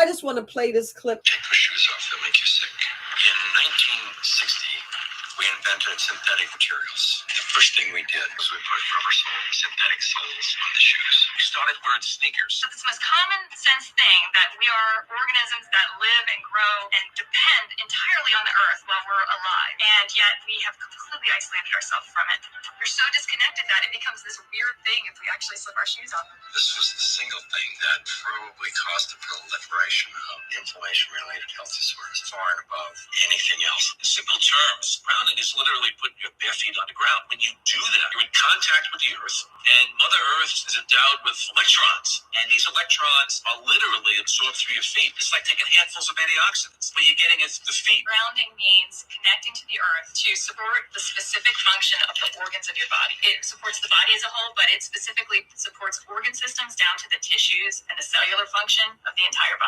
just want to play this clip. Take those shoes off, they'll make you sick. In 1960, we invented synthetic materials. The first thing we did was we put rubber soles, synthetic soles on the shoes. We started wearing sneakers. So it's the most common sense thing that we are organisms that live and grow and depend entirely on the earth while we're alive. And yet we have completely isolated ourselves from it. We're so disconnected that it becomes this weird thing if we actually slip our shoes off. This was the single thing that probably caused the proliferation of inflammation-related health disorders far and above anything else. In simple terms, grounding is literally putting your bare feet on the ground. When you do that, you're in contact with the earth, and Mother Earth is endowed with electrons, and these electrons are literally absorbed through your feet. It's like taking handfuls of antioxidants, but you're getting it through the feet. Grounding means connecting to the earth to support the specific function of the organs of your body. It supports the body as a whole, but it specifically supports organ systems down to the tissues and the cellular function of the entire body.